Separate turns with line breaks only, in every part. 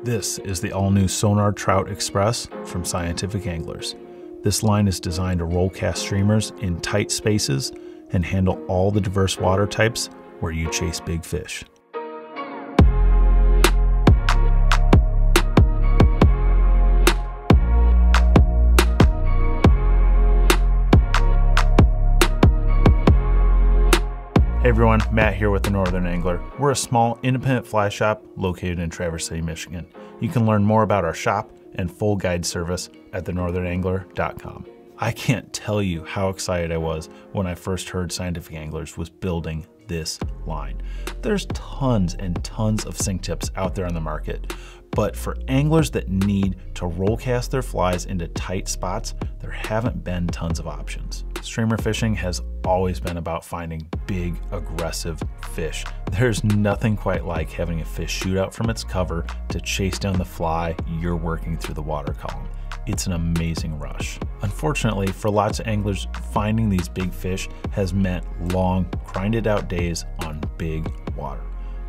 This is the all-new Sonar Trout Express from Scientific Anglers. This line is designed to roll cast streamers in tight spaces and handle all the diverse water types where you chase big fish. Hey everyone, Matt here with The Northern Angler. We're a small independent fly shop located in Traverse City, Michigan. You can learn more about our shop and full guide service at thenorthernangler.com. I can't tell you how excited I was when I first heard Scientific Anglers was building this line. There's tons and tons of sink tips out there on the market, but for anglers that need to roll cast their flies into tight spots, there haven't been tons of options. Streamer fishing has always been about finding big, aggressive fish. There's nothing quite like having a fish shoot out from its cover to chase down the fly you're working through the water column. It's an amazing rush. Unfortunately, for lots of anglers, finding these big fish has meant long, grinded out days on big water.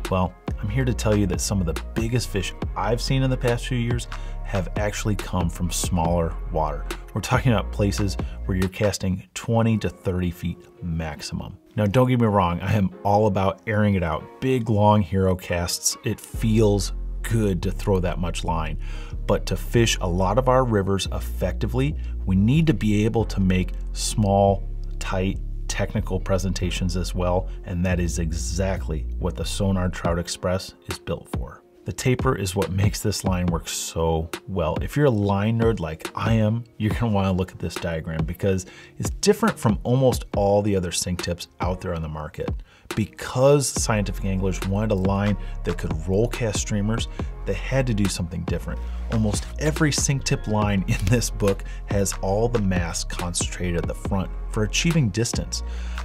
Well, I'm here to tell you that some of the biggest fish I've seen in the past few years have actually come from smaller water. We're talking about places where you're casting 20 to 30 feet maximum. Now, don't get me wrong, I am all about airing it out. Big, long hero casts, it feels good to throw that much line. But to fish a lot of our rivers effectively, we need to be able to make small, tight, technical presentations as well, and that is exactly what the Sonar Trout Express is built for. The taper is what makes this line work so well. If you're a line nerd like I am, you're gonna wanna look at this diagram because it's different from almost all the other sink tips out there on the market. Because Scientific Anglers wanted a line that could roll cast streamers, they had to do something different. Almost every sink tip line in this book has all the mass concentrated at the front for achieving distance.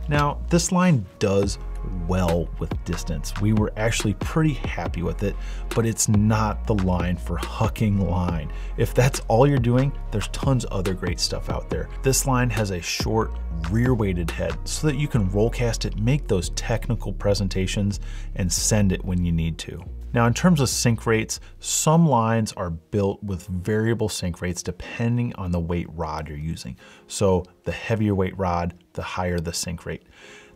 Now, this line does well with distance. We were actually pretty happy with it, but it's not the line for hucking line. If that's all you're doing, there's tons of other great stuff out there. This line has a short rear-weighted head so that you can roll cast it, make those technical presentations, and send it when you need to. Now, in terms of sink rates, some lines are built with variable sink rates depending on the weight rod you're using. So the heavier weight rod, the higher the sink rate.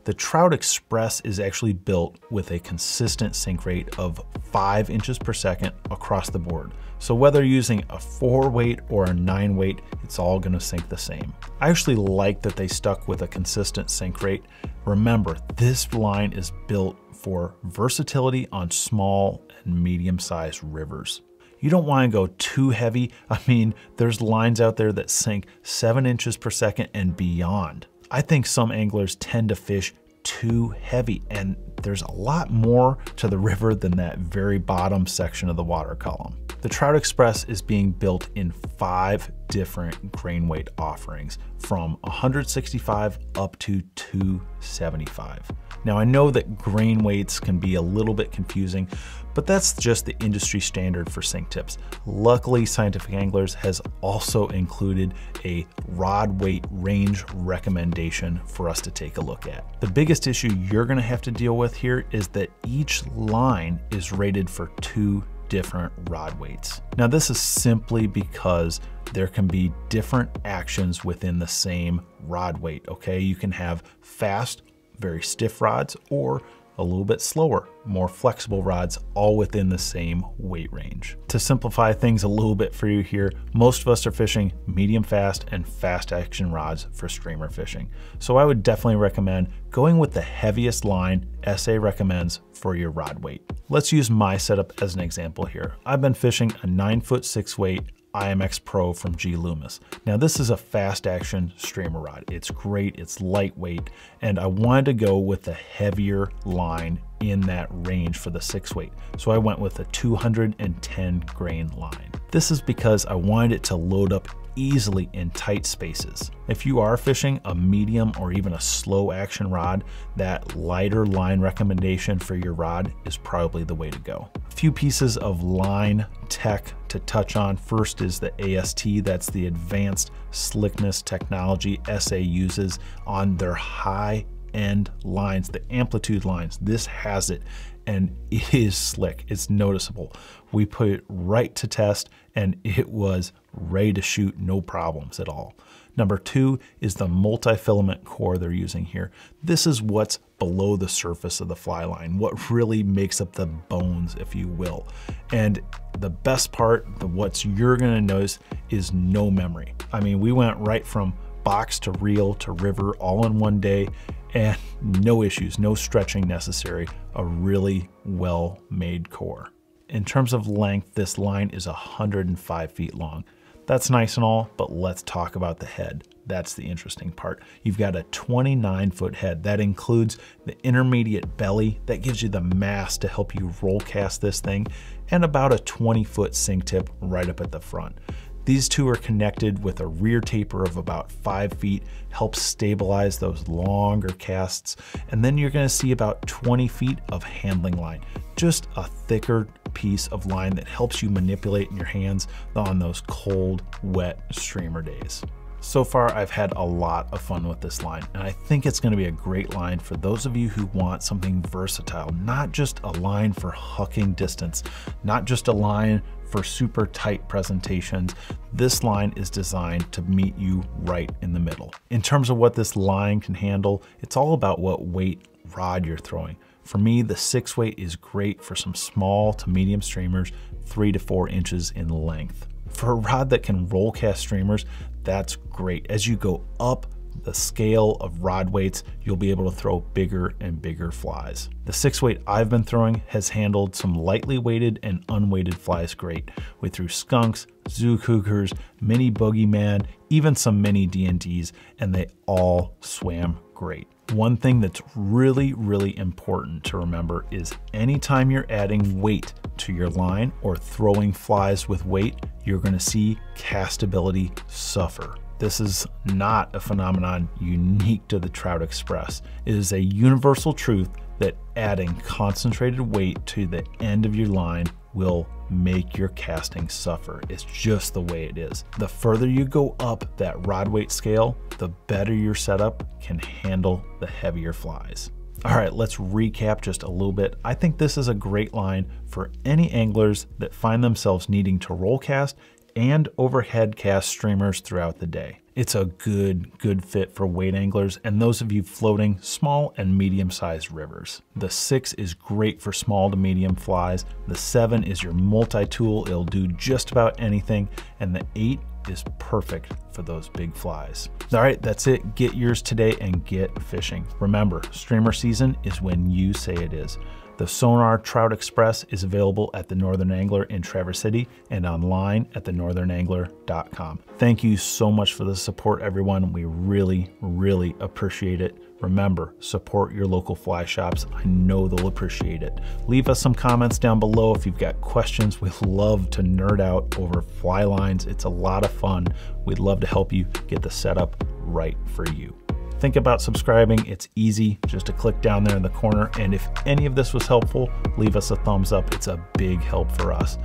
The Trout Express is actually built with a consistent sink rate of 5 inches per second across the board. So whether you're using a 4 weight or a 9 weight, it's all gonna sink the same. I actually like that they stuck with a consistent sink rate. Remember, this line is built for versatility on small and medium-sized rivers. You don't wanna go too heavy. I mean, there's lines out there that sink 7 inches per second and beyond. I think some anglers tend to fish too heavy, and there's a lot more to the river than that very bottom section of the water column. The Trout Express is being built in 5 different grain weight offerings from 165 up to 275. Now, I know that grain weights can be a little bit confusing, but that's just the industry standard for sink tips. Luckily, Scientific Anglers has also included a rod weight range recommendation for us to take a look at. The biggest issue you're gonna have to deal with here is that each line is rated for 2 different rod weights. Now, this is simply because there can be different actions within the same rod weight, okay? You can have fast, very stiff rods, or a little bit slower, more flexible rods, all within the same weight range. To simplify things a little bit for you here, most of us are fishing medium fast and fast action rods for streamer fishing. So I would definitely recommend going with the heaviest line SA recommends for your rod weight. Let's use my setup as an example here. I've been fishing a 9-foot 6 weight IMX Pro from G Loomis. Now, this is a fast action streamer rod. It's great, it's lightweight, and I wanted to go with the heavier line in that range for the 6 weight. So I went with a 210 grain line. This is because I wanted it to load up easily in tight spaces. If you are fishing a medium or even a slow action rod, that lighter line recommendation for your rod is probably the way to go. A few pieces of line tech to touch on. First is the AST, that's the Advanced Slickness Technology SA uses on their high end lines, the amplitude lines. This has it, and it is slick. It's noticeable. We put it right to test, and it was ready to shoot, no problems at all. Number 2 is the multi-filament core they're using here. This is what's below the surface of the fly line, what really makes up the bones, if you will. And the best part, what you're gonna notice, is no memory. I mean, we went right from box to reel to river all in one day, and no issues, no stretching necessary. A really well-made core. In terms of length, this line is 105 feet long. That's nice and all, but let's talk about the head. That's the interesting part. You've got a 29-foot head. That includes the intermediate belly. That gives you the mass to help you roll cast this thing, and about a 20-foot sink tip right up at the front. These two are connected with a rear taper of about 5 feet, helps stabilize those longer casts. And then you're gonna see about 20 feet of handling line, just a thicker piece of line that helps you manipulate in your hands on those cold, wet streamer days. So far, I've had a lot of fun with this line, and I think it's gonna be a great line for those of you who want something versatile, not just a line for hucking distance, not just a line for super tight presentations. This line is designed to meet you right in the middle. In terms of what this line can handle, it's all about what weight rod you're throwing. For me, the 6 weight is great for some small to medium streamers, 3 to 4 inches in length. For a rod that can roll cast streamers, that's great. As you go up the scale of rod weights, you'll be able to throw bigger and bigger flies. The 6 weight I've been throwing has handled some lightly weighted and unweighted flies great. We threw skunks, zoo cougars, mini boogeyman, even some mini D&Ds, and they all swam great. One thing that's really, really important to remember is anytime you're adding weight to your line or throwing flies with weight, you're gonna see castability suffer. This is not a phenomenon unique to the Trout Express. It is a universal truth that adding concentrated weight to the end of your line will make your casting suffer. It's just the way it is. The further you go up that rod weight scale, the better your setup can handle the heavier flies. All right, let's recap just a little bit. I think this is a great line for any anglers that find themselves needing to roll cast and overhead cast streamers throughout the day. It's a good fit for weight anglers and those of you floating small and medium-sized rivers. The 6 is great for small to medium flies. The 7 is your multi-tool. It'll do just about anything. And the 8 is perfect for those big flies. All right, that's it. Get yours today and get fishing. Remember, streamer season is when you say it is. The Sonar Trout Express is available at the Northern Angler in Traverse City and online at thenorthernangler.com. Thank you so much for the support, everyone. We really, really appreciate it. Remember, support your local fly shops. I know they'll appreciate it. Leave us some comments down below if you've got questions. We love to nerd out over fly lines. It's a lot of fun. We'd love to help you get the setup right for you. Think about subscribing. It's easy, just to click down there in the corner. And if any of this was helpful, leave us a thumbs up. It's a big help for us.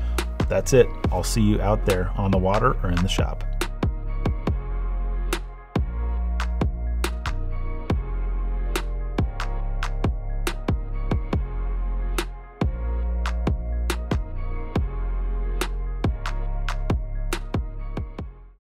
That's it. I'll see you out there on the water or in the shop.